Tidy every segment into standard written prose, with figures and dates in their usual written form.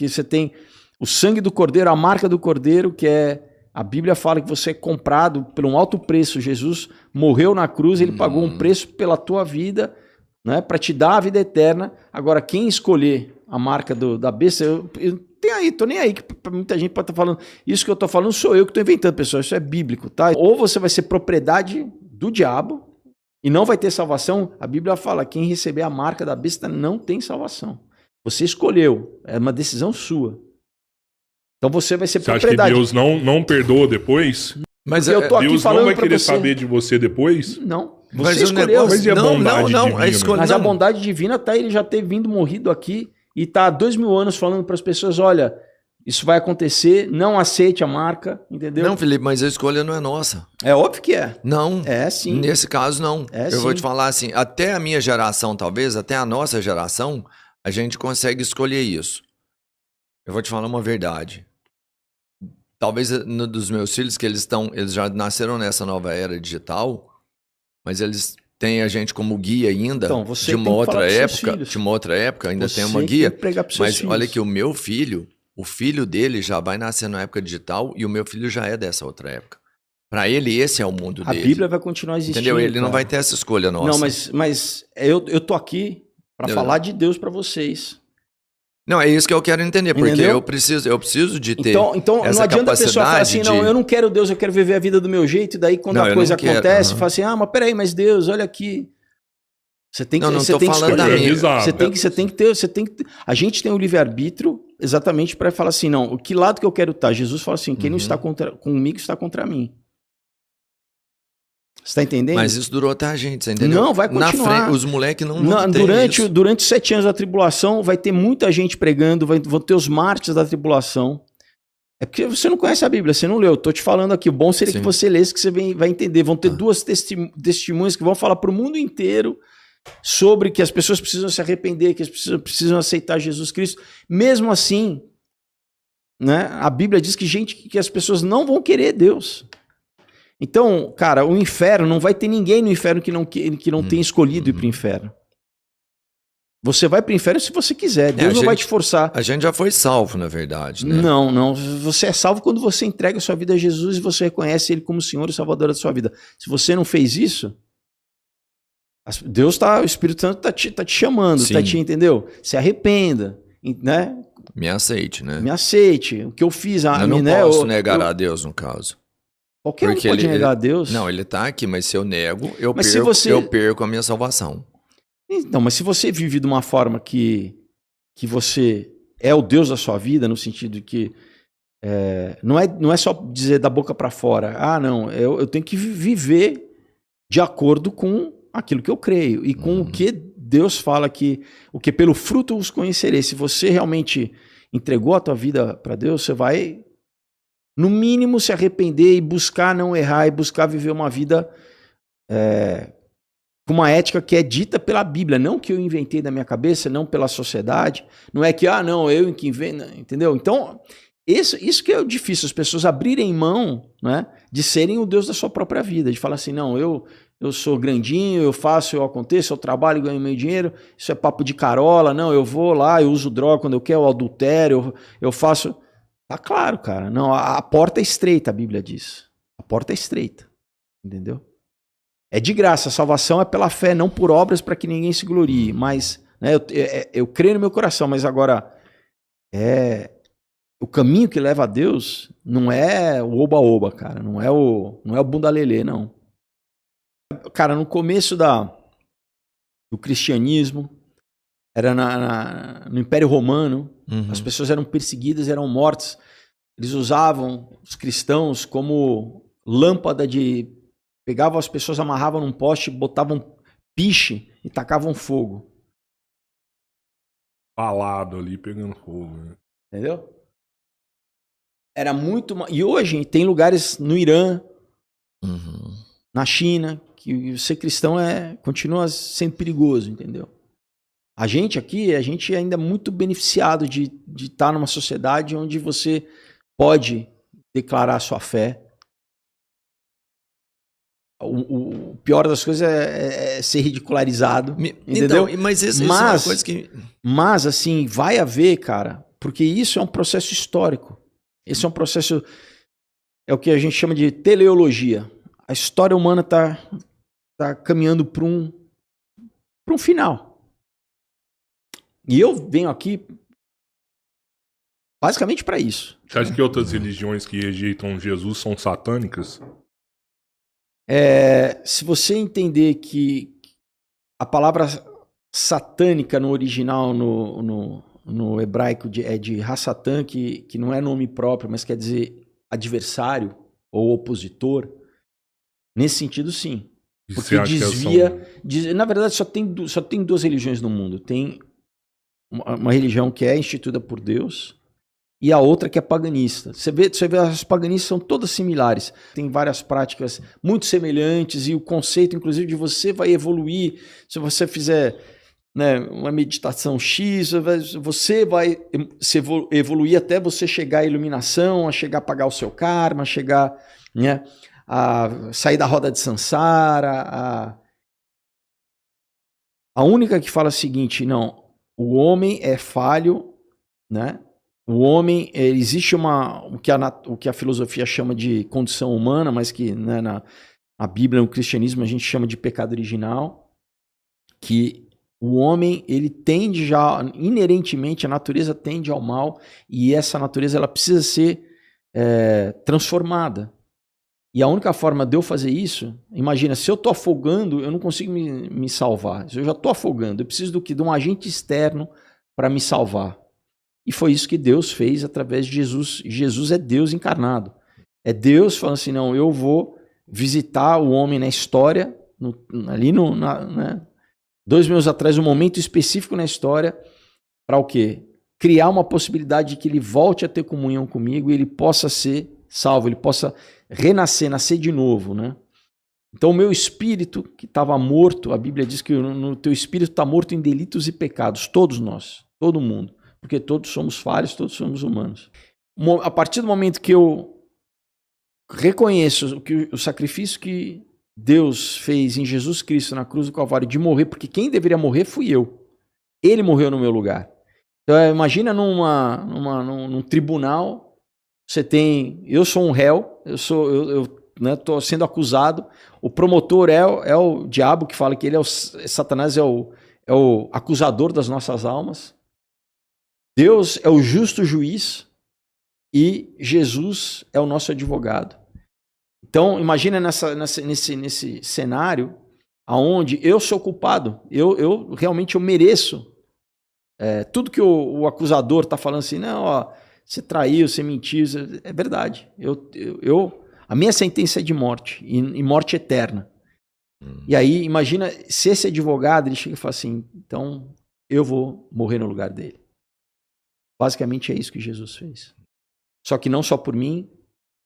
porque você tem o sangue do Cordeiro, a marca do Cordeiro, que é... A Bíblia fala que você é comprado por um alto preço. Jesus morreu na cruz, ele pagou um preço pela tua vida, né, para te dar a vida eterna. Agora, quem escolher a marca da besta, eu tô nem aí, que muita gente pode estar falando, isso que eu tô falando sou eu que tô inventando, pessoal, isso é bíblico, tá? Ou você vai ser propriedade do diabo e não vai ter salvação. A Bíblia fala, quem receber a marca da besta não tem salvação. Você escolheu, é uma decisão sua. Então você vai ser propriedade. Você acha que Deus não perdoa depois? Mas eu tô aqui Deus falando não vai pra querer você saber de você depois? Não. Mas Você escolheu. Mas e a bondade divina? Mas a bondade divina tá ele já ter vindo morrido aqui e tá há 2000 anos falando para as pessoas, olha, isso vai acontecer, não aceite a marca, entendeu? Não, Felipe, mas a escolha não é nossa. É óbvio que é. Não. É sim. Nesse caso, não. É, eu vou sim. te falar assim, até a minha geração, talvez, até a nossa geração, a gente consegue escolher isso. Eu vou te falar uma verdade. Talvez dos meus filhos, que eles já nasceram nessa nova era digital, mas eles têm a gente como guia ainda, Então, você de uma tem que outra falar pros seus época, filhos. de uma outra época, ainda Você tem uma que guia. tem que pregar pros seus Mas filhos. olha que o meu filho, o filho dele já vai nascer na época digital e o meu filho já é dessa outra época. Para ele, esse é o mundo A dele. Bíblia vai continuar existindo. Entendeu? Ele não cara. vai ter essa escolha nossa. Não, mas eu tô aqui para falar de Deus para vocês. Não, é isso que eu quero entender, porque Entendeu? eu preciso de ter Então essa não adianta a pessoa falar capacidade assim, não, eu não quero Deus, eu quero viver a vida do meu jeito, e daí quando Não, a eu coisa não quero, acontece, fala assim, mas peraí, mas Deus, olha aqui. Você tem que, Não, não você tô tem que falando da escolher. minha. Você tem que ter. A gente tem o livre-arbítrio exatamente para falar assim, não, o que lado que eu quero estar? Jesus fala assim, quem não está comigo está contra mim. Você tá entendendo? Mas isso durou até a gente, você entendeu? Não, vai continuar. Na frente, os moleques não tem isso. Durante 7 anos da tribulação, vai ter muita gente pregando, vão ter os mártires da tribulação. É porque você não conhece a Bíblia, você não leu. Eu tô te falando aqui, o bom seria que você lesse, que você vai entender. Vão ter duas testemunhas que vão falar para o mundo inteiro sobre que as pessoas precisam se arrepender, que as pessoas precisam aceitar Jesus Cristo. Mesmo assim, né, a Bíblia diz que as pessoas não vão querer Deus. Então, cara, o inferno, não vai ter ninguém no inferno que não tenha escolhido ir para o inferno. Você vai para o inferno se você quiser, Deus não vai te forçar. A gente já foi salvo, na verdade, né? Não. Você é salvo quando você entrega a sua vida a Jesus e você reconhece Ele como Senhor e Salvador da sua vida. Se você não fez isso, o Espírito Santo tá te chamando, entendeu? Se arrependa, né? Me aceite, né? Me aceite. O que eu fiz... Eu não posso negar a Deus, no caso. Qualquer um pode negar a Deus. Não, ele tá aqui, mas se eu nego, eu perco a minha salvação. Então, mas se você vive de uma forma que você é o Deus da sua vida, no sentido de que não é só dizer da boca para fora, não, eu tenho que viver de acordo com aquilo que eu creio e com o que Deus fala o que pelo fruto os conhecerei. Se você realmente entregou a tua vida para Deus, você vai... no mínimo se arrepender e buscar não errar e buscar viver uma vida com uma ética que é dita pela Bíblia, não que eu inventei da minha cabeça, não pela sociedade, não é que, eu que invento, entendeu? Então, isso que é difícil, as pessoas abrirem mão, né, de serem o Deus da sua própria vida, de falar assim, não, eu sou grandinho, eu faço, eu aconteço, eu trabalho e ganho meu dinheiro, isso é papo de carola, não, eu vou lá, eu uso droga quando eu quero, eu adultério, eu faço... Tá claro, cara. Não, a porta é estreita, a Bíblia diz. A porta é estreita. Entendeu? É de graça. A salvação é pela fé, não por obras para que ninguém se glorie. Mas, né, eu creio no meu coração, mas agora o caminho que leva a Deus não é o oba-oba, cara. Não é o bunda lelê, não. Cara, no começo do cristianismo, era no Império Romano, as pessoas eram perseguidas, eram mortas. Eles usavam os cristãos como lâmpada pegavam as pessoas, amarravam num poste, botavam piche e tacavam fogo. Palado ali, pegando fogo. Né? Entendeu? Era muito... E hoje tem lugares no Irã, na China, que ser cristão continua sendo perigoso, entendeu? A gente aqui, ainda é muito beneficiado de estar numa sociedade onde você pode declarar a sua fé. O pior das coisas é ser ridicularizado, entendeu? Então, mas isso é uma coisa que... Mas, assim, vai haver, cara, Porque isso é um processo histórico. Esse é um processo, é o que a gente chama de teleologia. A história humana está caminhando para um final. E eu venho aqui basicamente para isso. Você acha que outras religiões que rejeitam Jesus são satânicas? Se você entender que a palavra satânica no original, no hebraico, é de Hassatan, que não é nome próprio, mas quer dizer adversário ou opositor, nesse sentido, sim. Porque desvia... Na verdade, só tem duas religiões no mundo. Tem uma religião que é instituída por Deus e a outra que é paganista. Você vê, as paganistas são todas similares. Tem várias práticas muito semelhantes e o conceito, inclusive, de você vai evoluir. Se você fizer, né, uma meditação X, você vai evoluir até você chegar à iluminação, a chegar a pagar o seu karma, a chegar, né, a sair da roda de Sansara. A única que fala o seguinte, não, o homem é falho, né? O homem, existe o que a filosofia chama de condição humana, mas que, né, na Bíblia, no cristianismo, a gente chama de pecado original, que o homem, ele tende já, inerentemente, a natureza tende ao mal, e essa natureza ela precisa ser transformada. E a única forma de eu fazer isso, imagina, se eu estou afogando, eu não consigo me salvar. Se eu já estou afogando, eu preciso do quê? De um agente externo para me salvar. E foi isso que Deus fez através de Jesus. Jesus é Deus encarnado. É Deus falando assim, não, eu vou visitar o homem na história, né? 2000 anos atrás, um momento específico na história, para o quê? Criar uma possibilidade de que ele volte a ter comunhão comigo e ele possa ser salvo, ele possa renascer, nascer de novo, né? Então o meu espírito que estava morto, a Bíblia diz que no teu espírito está morto em delitos e pecados, todos nós, todo mundo. Porque todos somos falhos, todos somos humanos. A partir do momento que eu reconheço o sacrifício que Deus fez em Jesus Cristo na cruz do Calvário de morrer, porque quem deveria morrer fui eu. Ele morreu no meu lugar. Então imagina num tribunal, eu sou um réu, estou sendo acusado, o promotor é o diabo, que fala que ele Satanás é o acusador das nossas almas. Deus é o justo juiz e Jesus é o nosso advogado. Então, imagina nesse cenário onde eu sou culpado, eu realmente mereço tudo que o acusador está falando assim, não, ó, você traiu, você mentiu, é verdade. A minha sentença é de morte, e morte eterna. E aí, imagina se esse advogado ele chega e fala assim, então eu vou morrer no lugar dele. Basicamente é isso que Jesus fez. Só que não só por mim,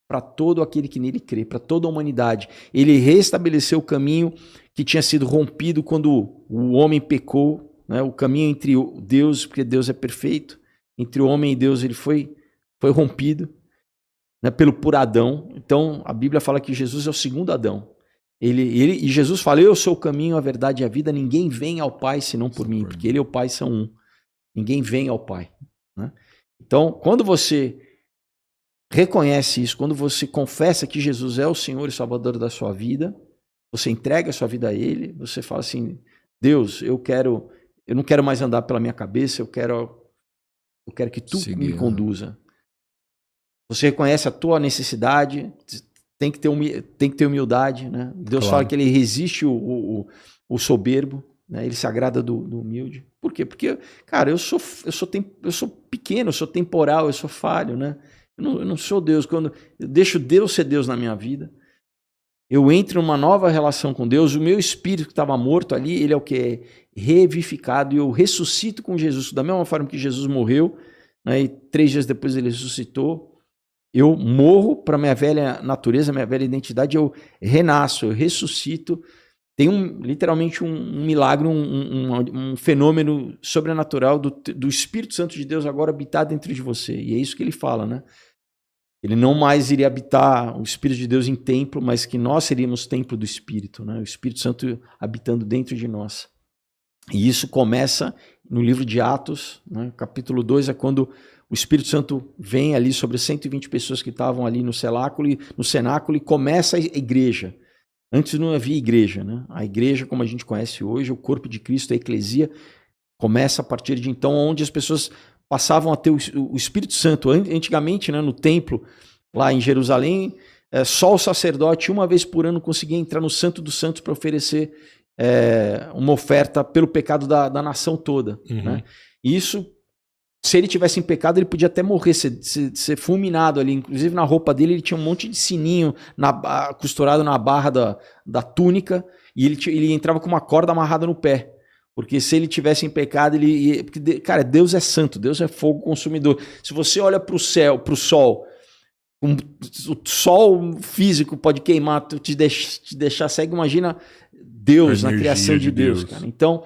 para todo aquele que nele crê, para toda a humanidade. Ele restabeleceu o caminho que tinha sido rompido quando o homem pecou, né? O caminho entre Deus, porque Deus é perfeito, entre o homem e Deus ele foi rompido, né, por Adão. Então a Bíblia fala que Jesus é o segundo Adão. E Jesus fala, eu sou o caminho, a verdade e a vida, ninguém vem ao Pai senão por mim, porque ele e o Pai são um. Ninguém vem ao Pai. Né? Então, quando você reconhece isso, quando você confessa que Jesus é o Senhor e Salvador da sua vida, você entrega a sua vida a Ele, você fala assim, Deus, eu não quero mais andar pela minha cabeça, eu quero que Tu me conduza. Você reconhece a tua necessidade, tem que ter humildade, né? Deus fala que Ele resiste o soberbo, né? Ele se agrada do humilde. Por quê? Porque, cara, eu sou pequeno, eu sou temporal, eu sou falho, né? Eu não sou Deus. Quando eu deixo Deus ser Deus na minha vida, eu entro numa nova relação com Deus, o meu espírito que estava morto ali, ele é o que? É revivificado, e eu ressuscito com Jesus, da mesma forma que Jesus morreu, né? E 3 dias depois ele ressuscitou. Eu morro para minha velha natureza, minha velha identidade, eu renasço, eu ressuscito. Tem literalmente um milagre, um fenômeno sobrenatural do Espírito Santo de Deus agora habitar dentro de você. E é isso que ele fala, né? Ele não mais iria habitar o Espírito de Deus em templo, mas que nós seríamos templo do Espírito, né? O Espírito Santo habitando dentro de nós. E isso começa no livro de Atos, né? Capítulo 2, é quando o Espírito Santo vem ali sobre 120 pessoas que estavam ali no cenáculo e começa a igreja. Antes não havia igreja, né? A igreja, como a gente conhece hoje, o corpo de Cristo, a eclesia, começa a partir de então, onde as pessoas passavam a ter o Espírito Santo. Antigamente, né, no templo, lá em Jerusalém, só o sacerdote, uma vez por ano, conseguia entrar no Santo dos Santos para oferecer uma oferta pelo pecado da nação toda. Né? E isso, se ele tivesse em pecado, ele podia até morrer, ser fulminado ali. Inclusive, na roupa dele, ele tinha um monte de sininho costurado na barra da túnica, e ele entrava com uma corda amarrada no pé. Porque se ele tivesse em pecado, porque, cara, Deus é santo, Deus é fogo consumidor. Se você olha para o céu, para o sol, o sol físico pode queimar, te deixar cego, imagina Deus na criação de Deus, cara. Então...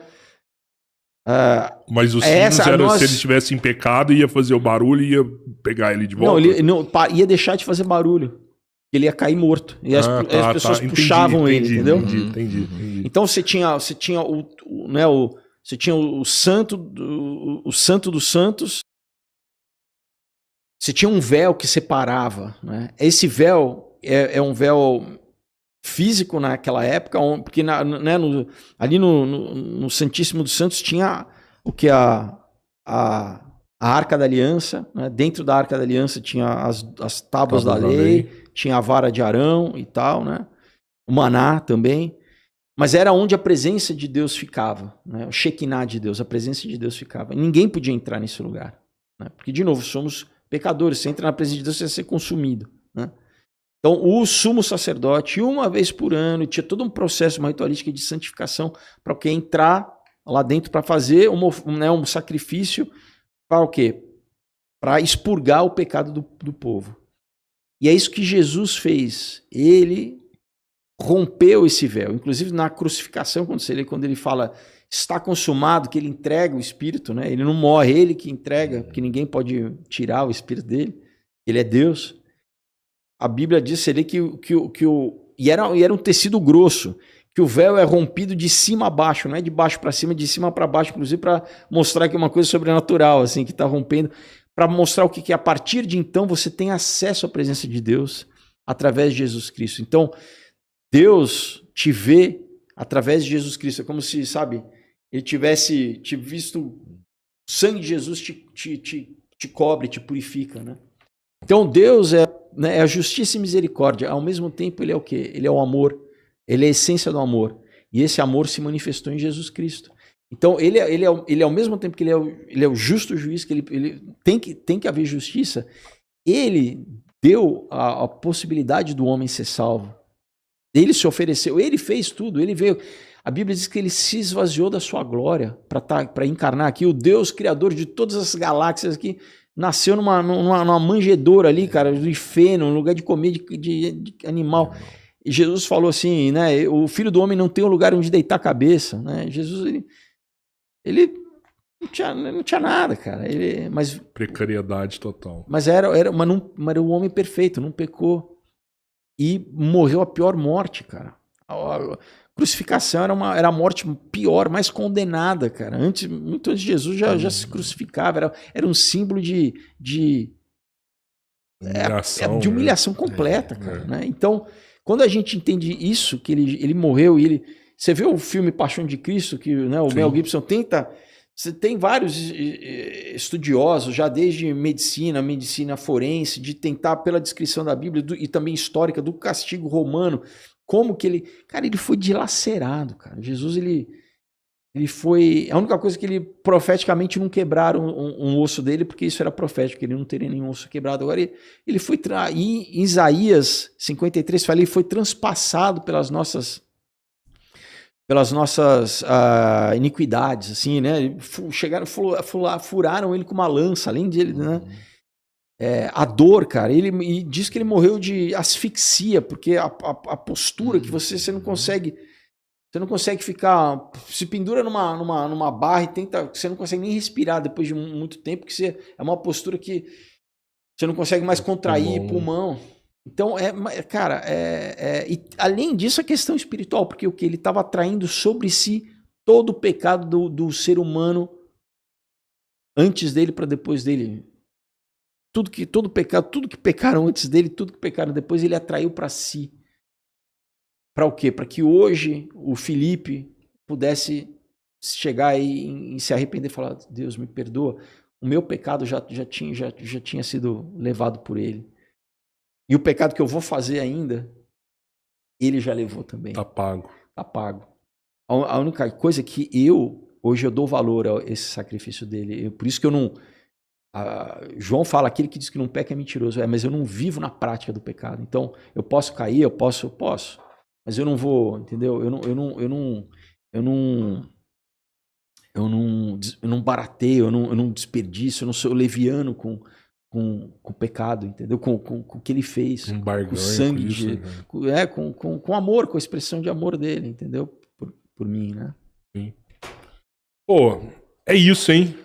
mas os sinos eram, se ele estivesse em pecado, ia fazer o barulho e ia pegar ele de volta? Não, ele ia deixar de fazer barulho. Ele ia cair morto. E as pessoas puxavam ele, entendeu? Entendi. Então você tinha o santo dos santos. Você tinha um véu que separava, né? Esse véu é um véu físico naquela época, porque ali no Santíssimo dos Santos tinha o que a Arca da Aliança, né? Dentro da Arca da Aliança tinha as tábuas da lei, tinha a vara de Arão e tal, né? O maná também, mas era onde a presença de Deus ficava, né? O Shekinah de Deus, a presença de Deus ficava. Ninguém podia entrar nesse lugar, né? Porque, de novo, somos pecadores, você entra na presença de Deus, você vai ser consumido, né? Então, o sumo sacerdote, uma vez por ano, tinha todo um processo, uma ritualística de santificação para o que entrar lá dentro para fazer um sacrifício para o quê? Para expurgar o pecado do povo. E é isso que Jesus fez. Ele rompeu esse véu. Inclusive na crucificação, quando ele fala está consumado, que ele entrega o Espírito, né? Ele não morre, ele que entrega, porque ninguém pode tirar o Espírito dele. Ele é Deus. A Bíblia diz ali e era um tecido grosso, que o véu é rompido de cima a baixo, não é de baixo para cima, de cima para baixo, inclusive para mostrar que é uma coisa sobrenatural, assim, que está rompendo, para mostrar o que a partir de então você tem acesso à presença de Deus através de Jesus Cristo. Então, Deus te vê através de Jesus Cristo. É como se, sabe, ele tivesse te visto, o sangue de Jesus te cobre, te purifica, né? Então, Deus é a justiça e misericórdia. Ao mesmo tempo, ele é o quê? Ele é o amor. Ele é a essência do amor. E esse amor se manifestou em Jesus Cristo. Então, ele é ao mesmo tempo que ele é o justo juiz, que ele tem que haver justiça, ele deu a possibilidade do homem ser salvo. Ele se ofereceu, ele fez tudo, ele veio. A Bíblia diz que ele se esvaziou da sua glória para encarnar aqui. O Deus criador de todas as galáxias aqui nasceu numa manjedoura ali, cara, de feno, um lugar de comer de animal. E Jesus falou assim, né? O Filho do Homem não tem um lugar onde deitar a cabeça, né? Jesus, ele não tinha nada, cara. Precariedade total. Mas era o homem perfeito, não pecou. E morreu a pior morte, cara. A crucificação era a morte pior, mais condenada, cara. Muito antes de Jesus já se crucificava. Era um símbolo de humilhação completa, cara. Né? Então, quando a gente entende isso, que ele morreu e você vê o filme Paixão de Cristo, que, né, o Mel Gibson tenta... Você tem vários estudiosos, já desde medicina forense, de tentar, pela descrição da Bíblia e também histórica, do castigo romano, como que ele... Cara, ele foi dilacerado, cara. Jesus, ele foi... A única coisa que ele, profeticamente, não quebraram um osso dele, porque isso era profético, ele não teria nenhum osso quebrado. Agora, ele foi... Em Isaías 53, ele foi transpassado pelas nossas iniquidades, assim, né? Furaram ele com uma lança, além dele, né? A dor, cara, e diz que ele morreu de asfixia, porque a postura que você não consegue ficar, se pendura numa barra e você não consegue nem respirar depois de muito tempo, porque é uma postura que você não consegue mais contrair pulmão. Então, cara, e além disso, a questão espiritual, porque o que ele estava atraindo sobre si todo o pecado do ser humano antes dele para depois dele. todo pecado, tudo que pecaram antes dele, tudo que pecaram depois, ele atraiu para si. Para o quê? Para que hoje o Felipe pudesse chegar aí e se arrepender e falar: Deus, me perdoa, o meu pecado já tinha sido levado por ele. E o pecado que eu vou fazer ainda, ele já levou também. Tá pago. Tá pago. A única coisa que hoje eu dou valor a esse sacrifício dele. Por isso que eu não... João fala, aquele que diz que não peca é mentiroso. Mas eu não vivo na prática do pecado. Então, eu posso cair, eu posso. Mas eu não vou, entendeu? Eu não barateio, eu não desperdiço, eu não sou leviano com o pecado, entendeu? Com o que ele fez. Com o sangue com amor, com a expressão de amor dele, entendeu? Por mim, né? Sim. Pô, é isso, hein?